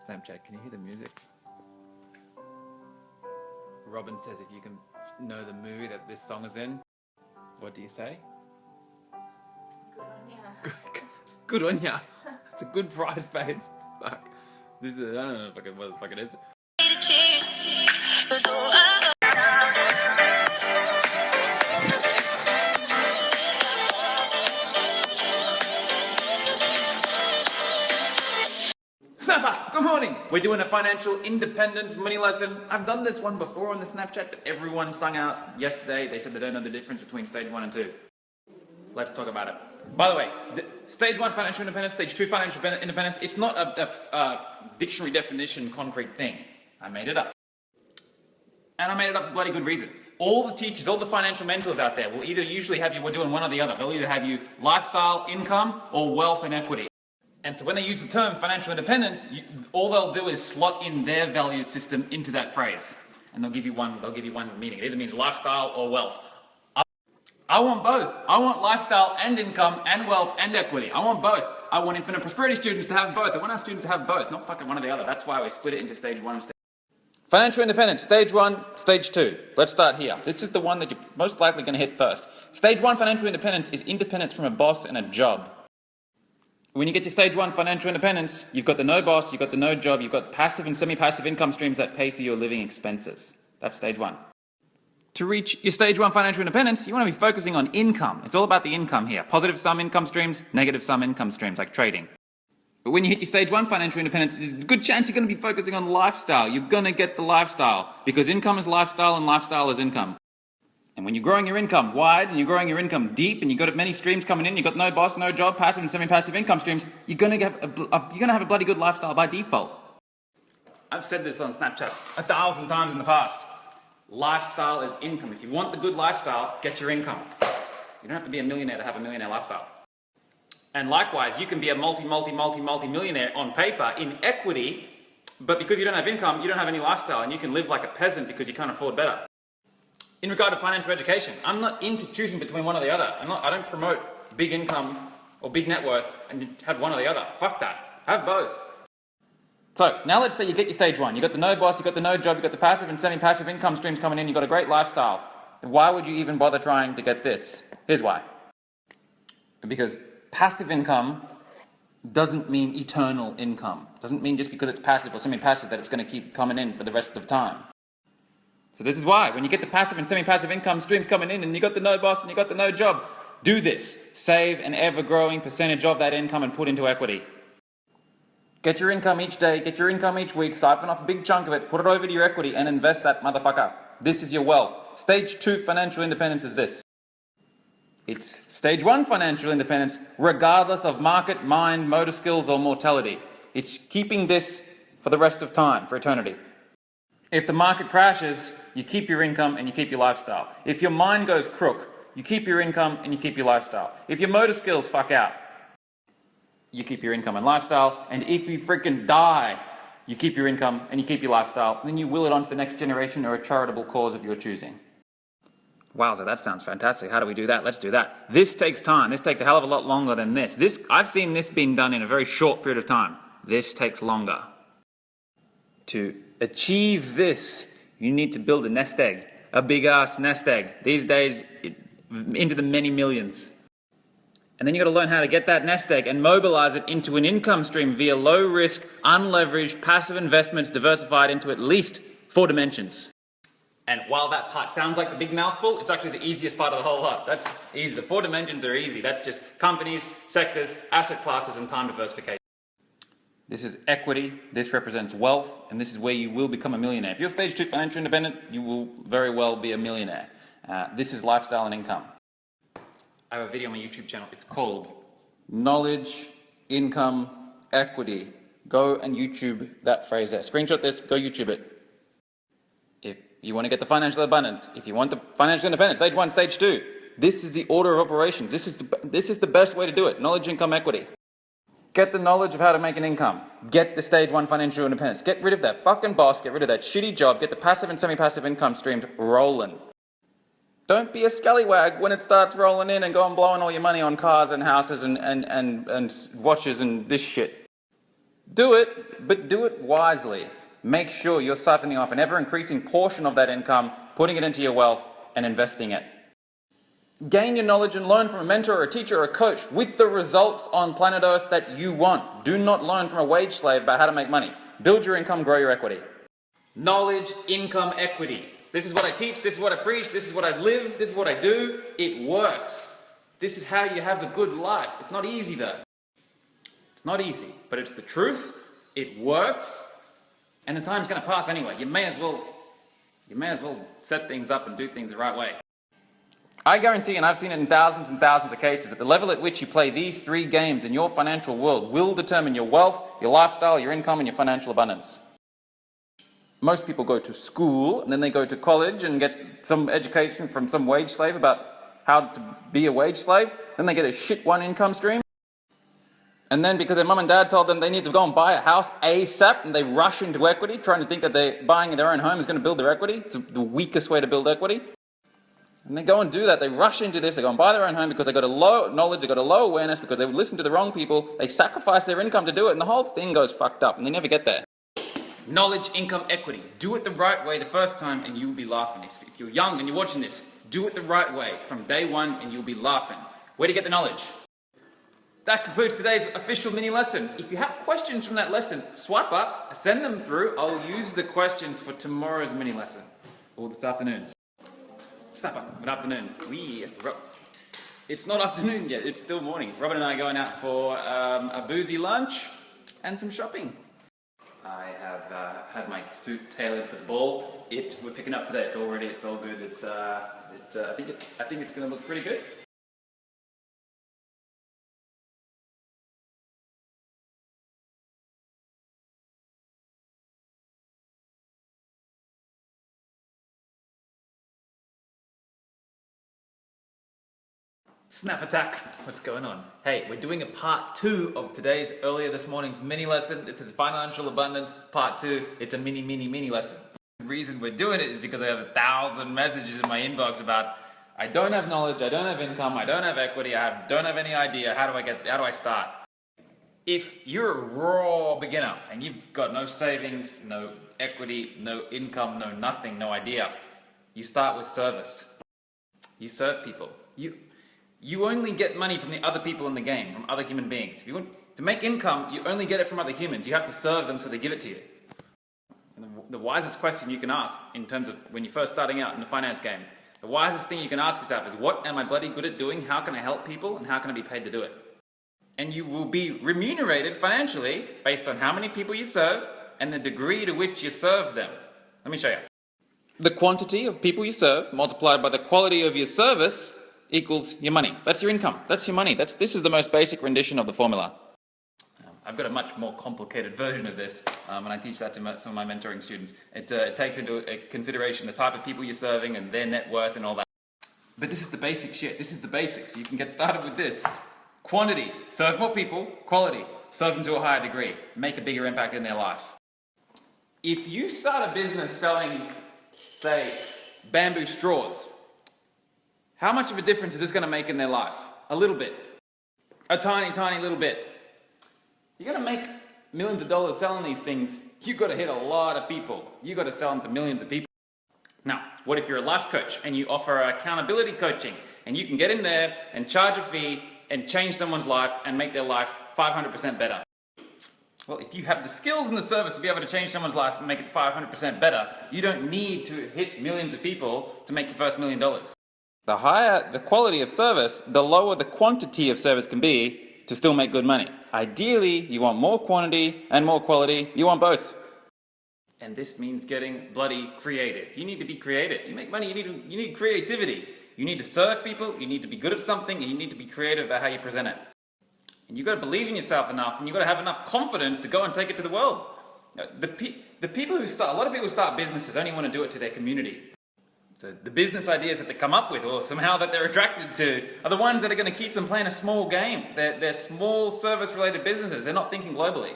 Snapchat, can you hear the music? Robin says if you can know the movie that this song is in, what do you say? Good on ya. Good on ya. It's a good prize, babe. Fuck. This is, I don't know what the fuck it is. Snapper, good morning. We're doing a financial independence money lesson. I've done this one before on the Snapchat, but everyone sung out yesterday. They said they don't know the difference between stage 1 and 2. Let's talk about it. By the way, stage 1 financial independence, stage 2 financial independence, it's not a dictionary definition concrete thing. I made it up. And I made it up for bloody good reason. All the teachers, all the financial mentors out there will either usually have you, we're doing one or the other. They'll either have you lifestyle, income, or wealth and equity. And so when they use the term financial independence, all they'll do is slot in their value system into that phrase. And they'll give you one meaning. It either means lifestyle or wealth. I want both. I want lifestyle and income and wealth and equity. I want both. I want Infinite Prosperity students to have both. I want our students to have both, not fucking one or the other. That's why we split it into stage 1 and stage 2. Financial independence, stage 1, stage 2. Let's start here. This is the one that you're most likely going to hit first. Stage 1 financial independence is independence from a boss and a job. When you get to stage 1 financial independence, you've got the no boss, you've got the no job, you've got passive and semi-passive income streams that pay for your living expenses. That's stage 1. To reach your stage 1 financial independence, you want to be focusing on income. It's all about the income here. Positive sum income streams, negative sum income streams, like trading. But when you hit your stage 1 financial independence, there's a good chance you're going to be focusing on lifestyle. You're going to get the lifestyle, because income is lifestyle and lifestyle is income. And when you're growing your income wide and you're growing your income deep and you've got many streams coming in, you've got no boss, no job, passive and semi-passive income streams, you're going to have a bloody good lifestyle by default. I've said this on Snapchat 1,000 times in the past. Lifestyle is income. If you want the good lifestyle, get your income. You don't have to be a millionaire to have a millionaire lifestyle. And likewise, you can be a multi-millionaire on paper in equity, but because you don't have income, you don't have any lifestyle, and you can live like a peasant because you can't afford better. In regard to financial education, I'm not into choosing between one or the other. I don't promote big income or big net worth and have one or the other. Fuck that. Have both. So, now let's say you get your stage 1. You've got the no boss, you've got the no job, you've got the passive and semi-passive income streams coming in, you've got a great lifestyle. Why would you even bother trying to get this? Here's why. Because passive income doesn't mean eternal income. It doesn't mean just because it's passive or semi-passive that it's going to keep coming in for the rest of the time. So this is why, when you get the passive and semi-passive income streams coming in and you got the no boss and you got the no job, do this. Save an ever-growing percentage of that income and put into equity. Get your income each day, get your income each week, siphon off a big chunk of it, put it over to your equity and invest that motherfucker. This is your wealth. Stage 2 financial independence is this. It's stage 1 financial independence regardless of market, mind, motor skills or mortality. It's keeping this for the rest of time, for eternity. If the market crashes, you keep your income and you keep your lifestyle. If your mind goes crook, you keep your income and you keep your lifestyle. If your motor skills fuck out, you keep your income and lifestyle. And if you freaking die, you keep your income and you keep your lifestyle. Then you will it on to the next generation or a charitable cause of your choosing. Wowza, that sounds fantastic. How do we do that? Let's do that. This takes time. This takes a hell of a lot longer than this. I've seen this being done in a very short period of time. This takes longer. To achieve this, you need to build a nest egg, a big-ass nest egg. These days, into the many millions. And then you got to learn how to get that nest egg and mobilize it into an income stream via low-risk, unleveraged, passive investments diversified into at least 4 dimensions. And while that part sounds like the big mouthful, it's actually the easiest part of the whole lot. That's easy. The 4 dimensions are easy. That's just companies, sectors, asset classes, and time diversification. This is equity, this represents wealth, and this is where you will become a millionaire. If you're stage 2 financial independent, you will very well be a millionaire. This is lifestyle and income. I have a video on my YouTube channel. It's called Knowledge, Income, Equity. Go and YouTube that phrase there. Screenshot this, go YouTube it. If you want to get the financial abundance, if you want the financial independence, stage 1, stage 2, this is the order of operations. This is the best way to do it. Knowledge, income, equity. Get the knowledge of how to make an income. Get the stage 1 financial independence. Get rid of that fucking boss. Get rid of that shitty job. Get the passive and semi-passive income streams rolling. Don't be a scallywag when it starts rolling in and go and blowing all your money on cars and houses and watches and this shit. Do it, but do it wisely. Make sure you're siphoning off an ever-increasing portion of that income, putting it into your wealth, and investing it. Gain your knowledge and learn from a mentor or a teacher or a coach with the results on planet Earth that you want. Do not learn from a wage slave about how to make money. Build your income, grow your equity. Knowledge, income, equity. This is what I teach, this is what I preach, this is what I live, this is what I do. It works. This is how you have a good life. It's not easy though. It's not easy, but it's the truth. It works. And the time's going to pass anyway. You may as well set things up and do things the right way. I guarantee, and I've seen it in thousands and thousands of cases, that the level at which you play these three games in your financial world will determine your wealth, your lifestyle, your income, and your financial abundance. Most people go to school, and then they go to college and get some education from some wage slave about how to be a wage slave. Then they get a shit one income stream. And then because their mum and dad told them they need to go and buy a house ASAP, and they rush into equity, trying to think that they're buying their own home is going to build their equity. It's the weakest way to build equity. And they go and do that, they rush into this, they go and buy their own home because they got a low knowledge, they got a low awareness, because they would listen to the wrong people, they sacrifice their income to do it, and the whole thing goes fucked up, and they never get there. Knowledge, income, equity. Do it the right way the first time, and you'll be laughing. If you're young and you're watching this, do it the right way from day one, and you'll be laughing. Where to get the knowledge? That concludes today's official mini lesson. If you have questions from that lesson, swipe up, send them through. I'll use the questions for tomorrow's mini lesson, or this afternoon's. Good afternoon. It's not afternoon yet, it's still morning. Robin and I are going out for a boozy lunch and some shopping. I have had my suit tailored for the ball. We're picking up today. It's all ready, it's all good. I think it's going to look pretty good. Snap attack, what's going on? Hey, we're doing a part 2 of today's earlier this morning's mini lesson. This is Financial Abundance Part 2. It's a mini lesson. The reason we're doing it is because I have 1,000 messages in my inbox about I don't have knowledge, I don't have income, I don't have equity, don't have any idea, how do I start? If you're a raw beginner and you've got no savings, no equity, no income, no nothing, no idea, you start with service. You serve people. You only get money from the other people in the game, from other human beings. If you want to make income, you only get it from other humans. You have to serve them so they give it to you. And the wisest question you can ask in terms of when you're first starting out in the finance game, the wisest thing you can ask yourself is, what am I bloody good at doing? How can I help people? And how can I be paid to do it? And you will be remunerated financially based on how many people you serve and the degree to which you serve them. Let me show you. The quantity of people you serve multiplied by the quality of your service equals your money. That's your income. That's your money. This is the most basic rendition of the formula. I've got a much more complicated version of this, and I teach that to some of my mentoring students. It takes into consideration the type of people you're serving and their net worth and all that. But this is the basic shit. This is the basics. You can get started with this. Quantity, serve more people. Quality, serve them to a higher degree. Make a bigger impact in their life. If you start a business selling, say, bamboo straws, how much of a difference is this going to make in their life? A little bit. A tiny, tiny little bit. You're going to make millions of dollars selling these things. You've got to hit a lot of people. You've got to sell them to millions of people. Now, what if you're a life coach and you offer accountability coaching and you can get in there and charge a fee and change someone's life and make their life 500% better? Well, if you have the skills and the service to be able to change someone's life and make it 500% better, you don't need to hit millions of people to make your first $1 million. The higher the quality of service, the lower the quantity of service can be to still make good money. Ideally, you want more quantity and more quality. You want both. And this means getting bloody creative. You need to be creative. You make money, you need creativity. You need to serve people, you need to be good at something, and you need to be creative about how you present it. And you've got to believe in yourself enough, and you've got to have enough confidence to go and take it to the world. The people who start, a lot of people who start businesses only want to do it to their community. So the business ideas that they come up with, or somehow that they're attracted to, are the ones that are going to keep them playing a small game. They're small service-related businesses. They're not thinking globally.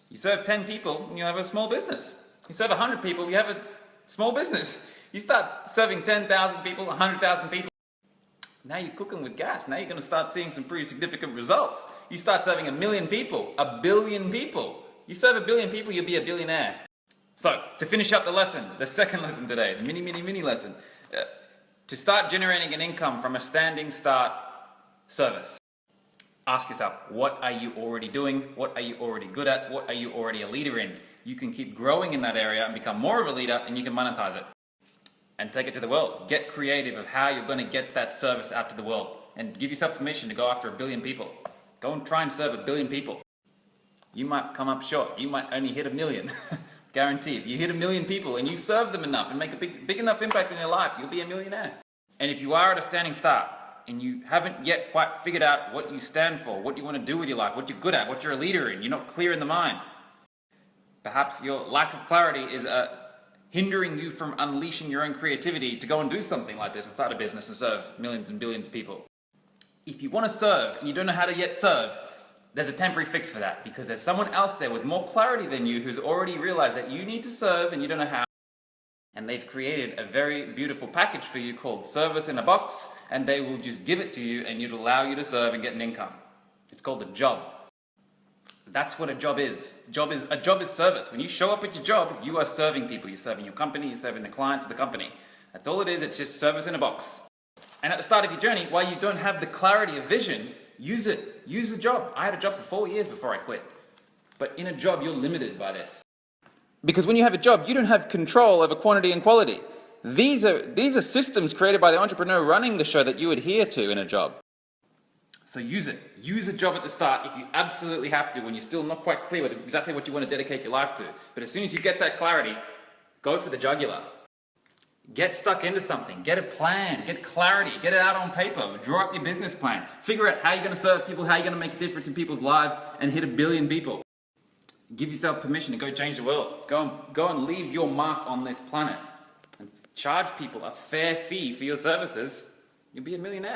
You serve 10 people, and you have a small business. You serve 100 people, you have a small business. You start serving 10,000 people, 100,000 people. Now you're cooking with gas. Now you're going to start seeing some pretty significant results. You start serving 1 million people, 1 billion people. You serve 1 billion people, you'll be a billionaire. So, to finish up the lesson, the second lesson today, the mini lesson, to start generating an income from a standing start service. Ask yourself, what are you already doing? What are you already good at? What are you already a leader in? You can keep growing in that area and become more of a leader, and you can monetize it. And take it to the world. Get creative of how you're going to get that service out to the world. And give yourself permission to go after 1 billion people. Go and try and serve 1 billion people. You might come up short. You might only hit 1 million. Guaranteed. You hit 1 million people and you serve them enough and make a big enough impact in their life, you'll be a millionaire. And if you are at a standing start and you haven't yet quite figured out what you stand for, what you want to do with your life, what you're good at, what you're a leader in, you're not clear in the mind, perhaps your lack of clarity is hindering you from unleashing your own creativity to go and do something like this and start a business and serve millions and billions of people. If you want to serve and you don't know how to yet serve, there's a temporary fix for that, because there's someone else there with more clarity than you who's already realized that you need to serve and you don't know how. And they've created a very beautiful package for you called Service in a Box, and they will just give it to you and it'll allow you to serve and get an income. It's called a job. That's what a job is. A job is service. When you show up at your job, you are serving people. You're serving your company, you're serving the clients of the company. That's all it is, it's just service in a box. And at the start of your journey, while you don't have the clarity of vision, use it. Use the job. I had a job for 4 years before I quit. But in a job, you're limited by this. Because when you have a job, you don't have control over quantity and quality. These are systems created by the entrepreneur running the show that you adhere to in a job. So use it. Use a job at the start if you absolutely have to, when you're still not quite clear with exactly what you want to dedicate your life to. But as soon as you get that clarity, go for the jugular. Get stuck into something. Get a plan. Get clarity. Get it out on paper. Draw up your business plan. Figure out how you're going to serve people, how you're going to make a difference in people's lives and hit 1 billion people. Give yourself permission to go change the world. Go and leave your mark on this planet. And charge people a fair fee for your services. You'll be a millionaire.